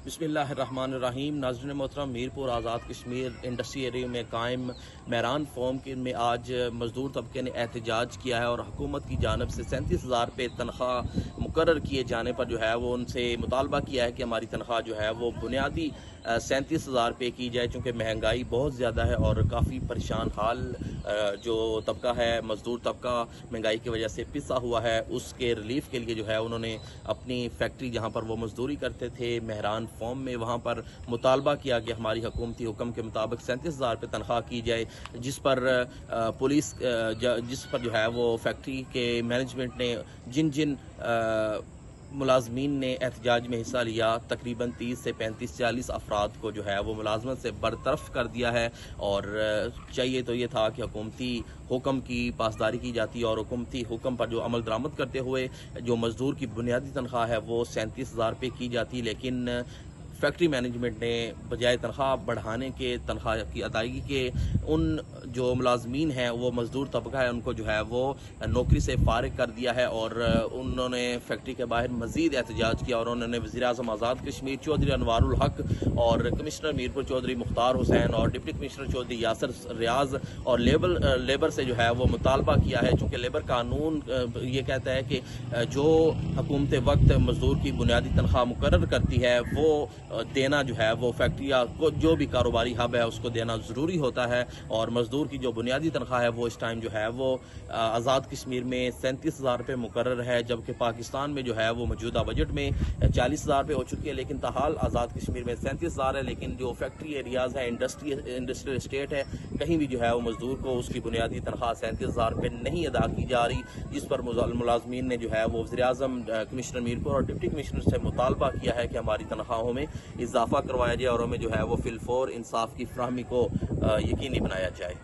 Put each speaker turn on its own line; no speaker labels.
بسم اللہ الرحمن الرحیم۔ ناظرین محترم، میرپور آزاد کشمیر انڈسٹری ایریا میں قائم مہران فارم کے میں آج مزدور طبقے نے احتجاج کیا ہے اور حکومت کی جانب سے 37,000 روپے تنخواہ مقرر کیے جانے پر جو ہے وہ ان سے مطالبہ کیا ہے کہ ہماری تنخواہ جو ہے وہ بنیادی 37,000 روپے کی جائے، چونکہ مہنگائی بہت زیادہ ہے اور کافی پریشان حال جو طبقہ ہے، مزدور طبقہ مہنگائی کی وجہ سے پسا ہوا ہے۔ اس کے ریلیف کے لیے جو ہے انہوں نے اپنی فیکٹری جہاں پر وہ مزدوری کرتے تھے مہران فارم میں، وہاں پر مطالبہ کیا کہ ہماری حکومتی حکم کے مطابق 37,000 روپے تنخواہ کی جائے، جس پر جو ہے وہ فیکٹری کے مینجمنٹ نے جن ملازمین نے احتجاج میں حصہ لیا، تقریباً 30 سے 35-40 افراد کو جو ہے وہ ملازمت سے برطرف کر دیا ہے، اور چاہیے تو یہ تھا کہ حکومتی حکم کی پاسداری کی جاتی اور حکومتی حکم پر جو عمل درآمد کرتے ہوئے جو مزدور کی بنیادی تنخواہ ہے وہ 37,000 روپے کی جاتی، لیکن فیکٹری مینجمنٹ نے بجائے تنخواہ بڑھانے کے، تنخواہ کی ادائیگی کے، ان جو ملازمین ہیں وہ مزدور طبقہ ہے ان کو جو ہے وہ نوکری سے فارغ کر دیا ہے، اور انہوں نے فیکٹری کے باہر مزید احتجاج کیا اور انہوں نے وزیر اعظم آزاد کشمیر چودھری انوار الحق اور کمشنر میرپور چودھری مختار حسین اور ڈپٹی کمشنر چودھری یاسر ریاض اور لیبر سے جو ہے وہ مطالبہ کیا ہے، چونکہ لیبر قانون یہ کہتا ہے کہ جو حکومت وقت مزدور کی بنیادی تنخواہ مقرر کرتی ہے وہ دینا جو ہے وہ فیکٹری کو جو بھی کاروباری ہب ہے اس کو دینا ضروری ہوتا ہے، اور مزدور کی جو بنیادی تنخواہ ہے وہ اس ٹائم جو ہے وہ آزاد کشمیر میں 37,000 روپے مقرر ہے، جبکہ پاکستان میں جو ہے وہ موجودہ بجٹ میں 40,000 روپے ہو چکی ہے، لیکن تاحال آزاد کشمیر میں 37,000 ہے۔ لیکن جو فیکٹری ایریاز ہیں، انڈسٹریل اسٹیٹ ہے، کہیں بھی جو ہے وہ مزدور کو اس کی بنیادی تنخواہ 37,000 روپے نہیں ادا کی جا رہی، جس پر ملازمین نے جو ہے وہ وزیر اعظم، کمشنر میرپور اور ڈپٹی کمشنر سے مطالبہ کیا ہے کہ ہماری تنخواہوں میں اضافہ کروایا جائے اور ہمیں جو ہے وہ فی الفور انصاف کی فراہمی کو یقینی بنایا جائے۔